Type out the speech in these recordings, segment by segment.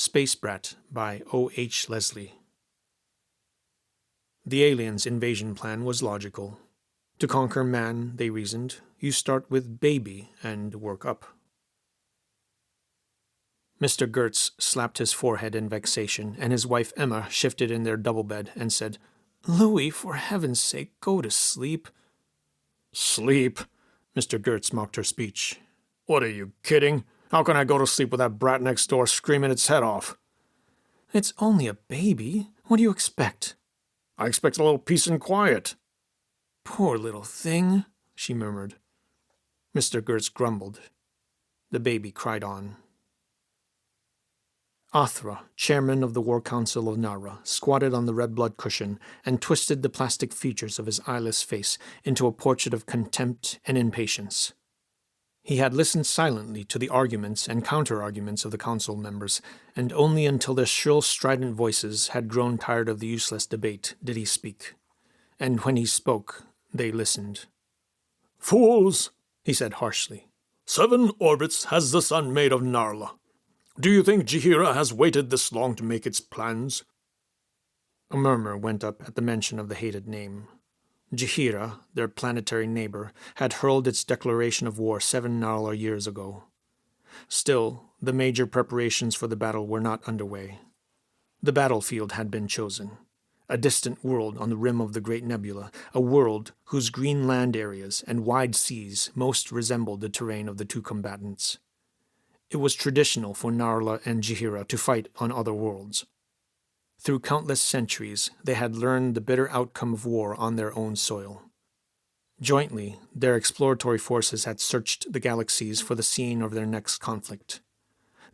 Space Brat by O.H. Leslie. The aliens' invasion plan was logical. To conquer man, they reasoned, you start with baby and work up. Mr. Gertz slapped his forehead in vexation, and his wife Emma shifted in their double bed and said, "Louis, for heaven's sake, go to sleep." "Sleep?" Mr. Gertz mocked her speech. "What are you, kidding? How can I go to sleep with that brat next door screaming its head off?" "It's only a baby. What do you expect?" "I expect a little peace and quiet." "Poor little thing," she murmured. Mr. Gertz grumbled. The baby cried on. Athra, chairman of the War Council of Nara, squatted on the red blood cushion and twisted the plastic features of his eyeless face into a portrait of contempt and impatience. He had listened silently to the arguments and counter-arguments of the council members, and only until their shrill, strident voices had grown tired of the useless debate did he speak. And when he spoke, they listened. "Fools!" he said harshly. 7 orbits has the sun made of Narla. Do you think Jihira has waited this long to make its plans?" A murmur went up at the mention of the hated name. Jihira, their planetary neighbor, had hurled its declaration of war 7 Narla years ago. Still, the major preparations for the battle were not underway. The battlefield had been chosen. A distant world on the rim of the Great Nebula, a world whose green land areas and wide seas most resembled the terrain of the two combatants. It was traditional for Narla and Jihira to fight on other worlds. Through countless centuries, they had learned the bitter outcome of war on their own soil. Jointly, their exploratory forces had searched the galaxies for the scene of their next conflict.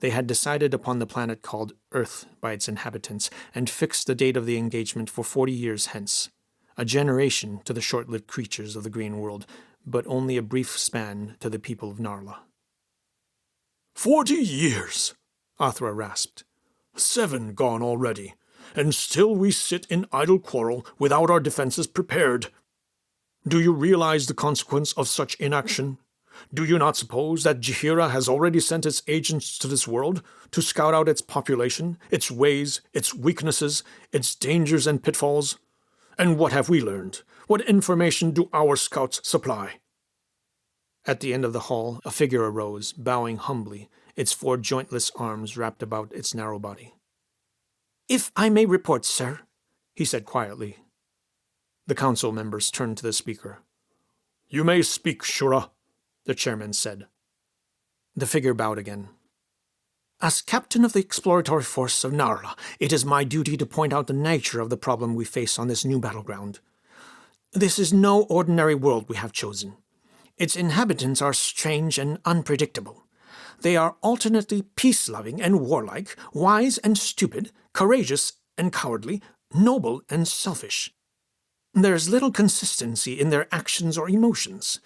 They had decided upon the planet called Earth by its inhabitants and fixed the date of the engagement for 40 years hence, a generation to the short-lived creatures of the green world, but only a brief span to the people of Narla. 40 years, Athra rasped. 7 gone already, and still we sit in idle quarrel without our defenses prepared. Do you realize the consequence of such inaction? Do you not suppose that Jihira has already sent its agents to this world to scout out its population, its ways, its weaknesses, its dangers and pitfalls? And what have we learned? What information do our scouts supply?" At the end of the hall, a figure arose, bowing humbly, its 4 jointless arms wrapped about its narrow body. "If I may report, sir," he said quietly. The council members turned to the speaker. "You may speak, Shura," the chairman said. The figure bowed again. "As captain of the exploratory force of Narla, it is my duty to point out the nature of the problem we face on this new battleground. This is no ordinary world we have chosen. Its inhabitants are strange and unpredictable. They are alternately peace-loving and warlike, wise and stupid, courageous and cowardly, noble and selfish. There is little consistency in their actions or emotions,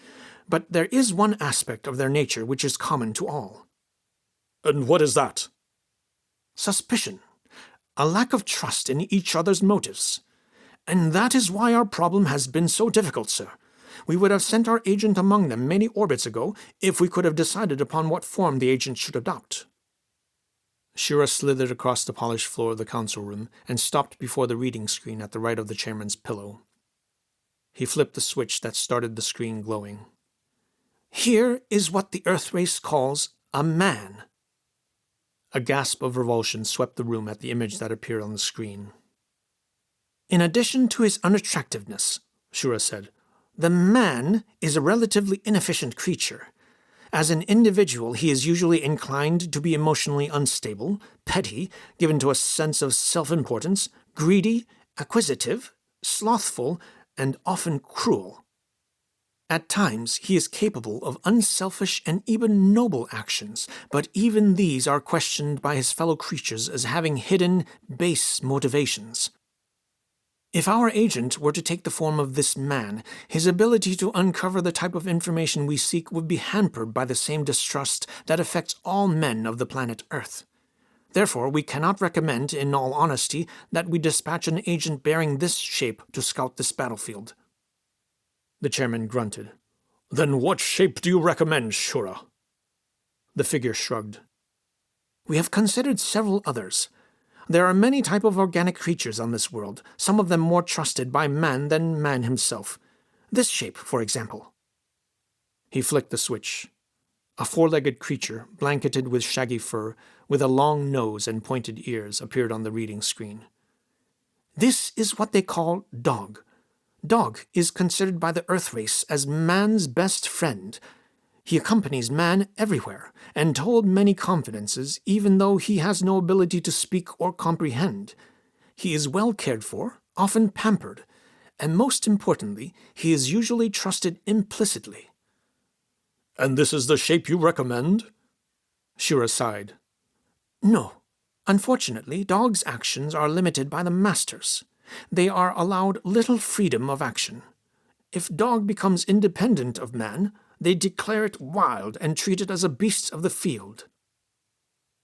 but there is one aspect of their nature which is common to all." "And what is that?" "Suspicion, a lack of trust in each other's motives. And that is why our problem has been so difficult, sir. We would have sent our agent among them many orbits ago if we could have decided upon what form the agent should adopt." Shura slithered across the polished floor of the council room and stopped before the reading screen at the right of the chairman's pillow. He flipped the switch that started the screen glowing. "Here is what the Earth race calls a man." A gasp of revulsion swept the room at the image that appeared on the screen. "In addition to his unattractiveness," Shura said, "the man is a relatively inefficient creature. As an individual, he is usually inclined to be emotionally unstable, petty, given to a sense of self-importance, greedy, acquisitive, slothful, and often cruel. At times, he is capable of unselfish and even noble actions, but even these are questioned by his fellow creatures as having hidden, base motivations. If our agent were to take the form of this man, his ability to uncover the type of information we seek would be hampered by the same distrust that affects all men of the planet Earth. Therefore, we cannot recommend, in all honesty, that we dispatch an agent bearing this shape to scout this battlefield." The chairman grunted. "Then what shape do you recommend, Shura?" The figure shrugged. We have considered several others. There are many types of organic creatures on this world, some of them more trusted by man than man himself. This shape, for example." He flicked the switch. A four-legged creature, blanketed with shaggy fur, with a long nose and pointed ears, appeared on the reading screen. "This is what they call Dog. Dog is considered by the Earth race as man's best friend. He accompanies man everywhere, and told many confidences, even though he has no ability to speak or comprehend. He is well cared for, often pampered, and most importantly, he is usually trusted implicitly." "And this is the shape you recommend?" Shura sighed. "No. Unfortunately, dogs' actions are limited by the masters. They are allowed little freedom of action. If dog becomes independent of man, they declare it wild and treat it as a beast of the field."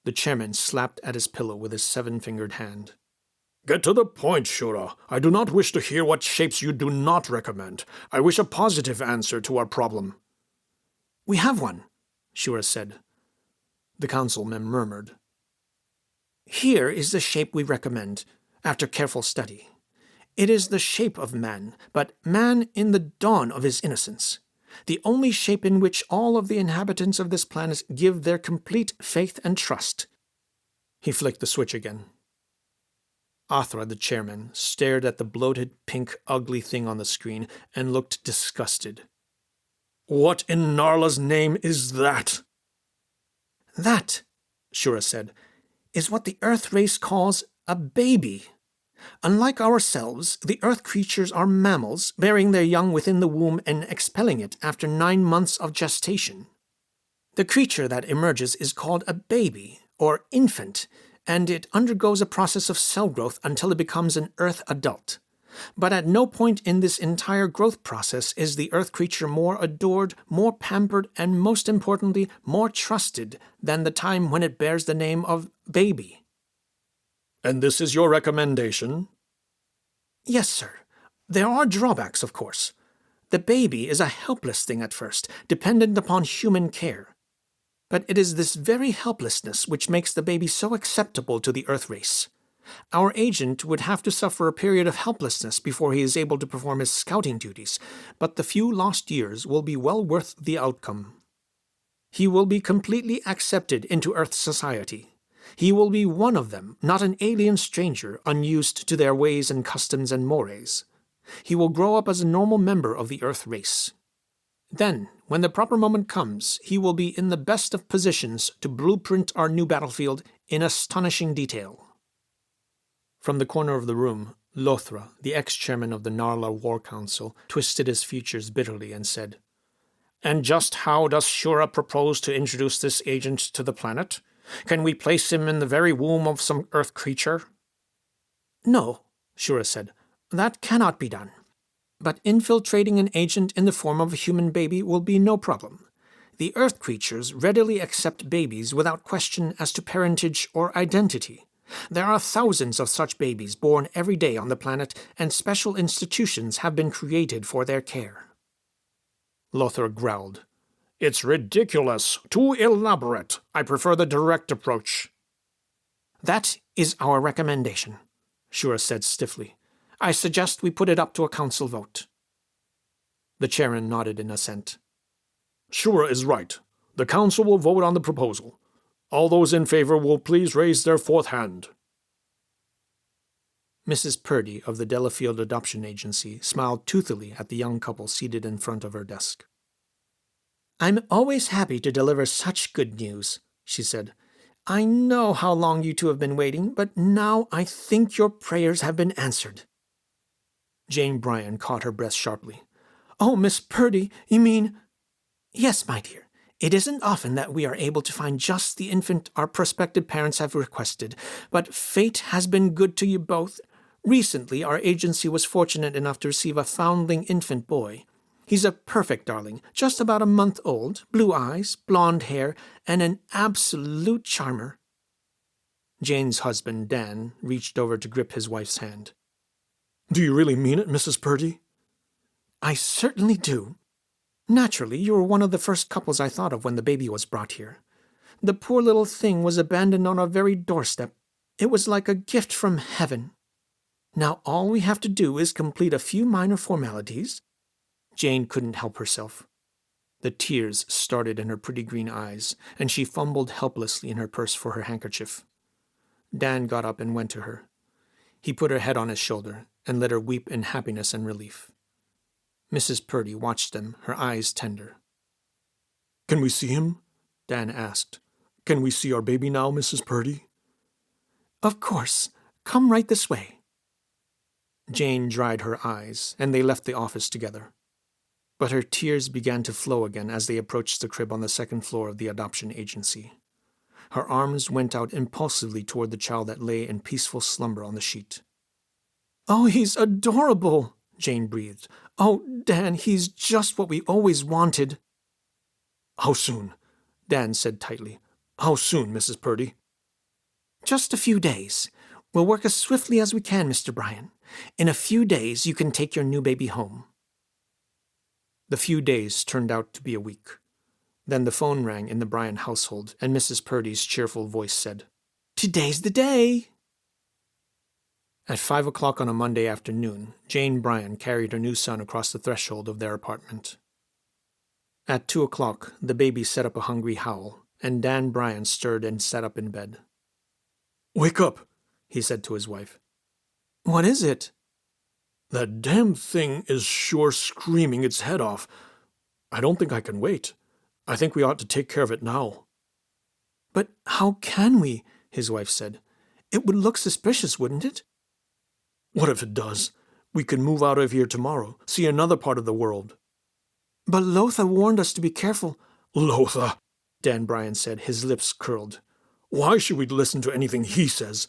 The chairman slapped at his pillow with his seven-fingered hand. "Get to the point, Shura. I do not wish to hear what shapes you do not recommend. I wish a positive answer to our problem." "We have one," Shura said. The councilman murmured. "Here is the shape we recommend, after careful study. It is the shape of man, but man in the dawn of his innocence. The only shape in which all of the inhabitants of this planet give their complete faith and trust." He flicked the switch again. Athra, the chairman, stared at the bloated, pink, ugly thing on the screen and looked disgusted. "What in Narla's name is that?" "That," Shura said, "is what the Earth race calls a baby. Unlike ourselves, the Earth creatures are mammals, bearing their young within the womb and expelling it after 9 months of gestation. The creature that emerges is called a baby, or infant, and it undergoes a process of cell growth until it becomes an Earth adult. But at no point in this entire growth process is the Earth creature more adored, more pampered, and most importantly, more trusted than the time when it bears the name of baby." "And this is your recommendation?" "Yes, sir. There are drawbacks, of course. The baby is a helpless thing at first, dependent upon human care. But it is this very helplessness which makes the baby so acceptable to the Earth race. Our agent would have to suffer a period of helplessness before he is able to perform his scouting duties, but the few lost years will be well worth the outcome. He will be completely accepted into Earth society. He will be one of them, not an alien stranger unused to their ways and customs and mores. He will grow up as a normal member of the Earth race. Then, when the proper moment comes, he will be in the best of positions to blueprint our new battlefield in astonishing detail." From the corner of the room, Lothra, the ex-chairman of the Narla War Council, twisted his features bitterly and said, "And just how does Shura propose to introduce this agent to the planet? Can we place him in the very womb of some Earth creature?" "No," Shura said. "That cannot be done. But infiltrating an agent in the form of a human baby will be no problem. The Earth creatures readily accept babies without question as to parentage or identity. There are thousands of such babies born every day on the planet, and special institutions have been created for their care." Lothar growled. "It's ridiculous. Too elaborate. I prefer the direct approach." "That is our recommendation," Shura said stiffly. "I suggest we put it up to a council vote." The chairman nodded in assent. "Shura is right. The council will vote on the proposal. All those in favor will please raise their fourth hand." Mrs. Purdy of the Delafield Adoption Agency smiled toothily at the young couple seated in front of her desk. "I'm always happy to deliver such good news," she said. "I know how long you two have been waiting, but now I think your prayers have been answered." Jane Bryan caught her breath sharply. "Oh, Miss Purdy, you mean—" "Yes, my dear. It isn't often that we are able to find just the infant our prospective parents have requested, but fate has been good to you both. Recently, our agency was fortunate enough to receive a foundling infant boy. He's a perfect darling, just about a month old, blue eyes, blonde hair, and an absolute charmer." Jane's husband, Dan, reached over to grip his wife's hand. "Do you really mean it, Mrs. Purdy?" "I certainly do. Naturally, you were one of the first couples I thought of when the baby was brought here. The poor little thing was abandoned on our very doorstep. It was like a gift from heaven. Now all we have to do is complete a few minor formalities." Jane couldn't help herself. The tears started in her pretty green eyes, and she fumbled helplessly in her purse for her handkerchief. Dan got up and went to her. He put her head on his shoulder and let her weep in happiness and relief. Mrs. Purdy watched them, her eyes tender. "Can we see him?" Dan asked. "Can we see our baby now, Mrs. Purdy?" "Of course. Come right this way." Jane dried her eyes, and they left the office together. But her tears began to flow again as they approached the crib on the second floor of the adoption agency. Her arms went out impulsively toward the child that lay in peaceful slumber on the sheet. "Oh, he's adorable," Jane breathed. "Oh, Dan, he's just what we always wanted." "How soon?" Dan said tightly. "How soon, Mrs. Purdy?" "Just a few days. We'll work as swiftly as we can, Mr. Bryan. In a few days you can take your new baby home." The few days turned out to be a week. Then the phone rang in the Bryan household, and Mrs. Purdy's cheerful voice said, "Today's the day." At 5 o'clock on a Monday afternoon, Jane Bryan carried her new son across the threshold of their apartment. At 2 o'clock, the baby set up a hungry howl, and Dan Bryan stirred and sat up in bed. "Wake up," he said to his wife. "What is it?" "That damn thing is sure screaming its head off. I don't think I can wait. I think we ought to take care of it now." "But how can we?" his wife said. "It would look suspicious, wouldn't it?" "What if it does? We can move out of here tomorrow, see another part of the world." "But Lothar warned us to be careful." "Lothar," Dan Bryan said, his lips curled. "Why should we listen to anything he says?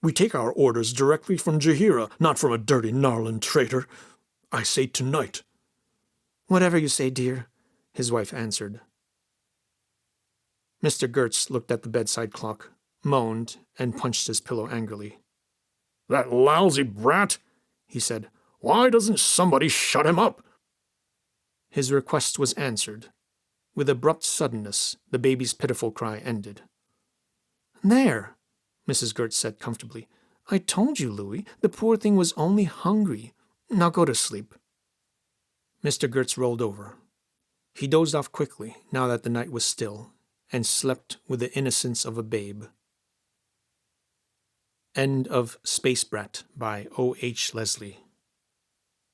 We take our orders directly from Jahira, not from a dirty Narlan traitor. I say tonight." "Whatever you say, dear," his wife answered. Mr. Gertz looked at the bedside clock, moaned, and punched his pillow angrily. "That lousy brat," he said. "Why doesn't somebody shut him up?" His request was answered. With abrupt suddenness, the baby's pitiful cry ended. "There," Mrs. Gertz said comfortably. "I told you, Louis, the poor thing was only hungry. Now go to sleep." Mr. Gertz rolled over. He dozed off quickly, now that the night was still, and slept with the innocence of a babe. End of Space Brat by O.H. Leslie.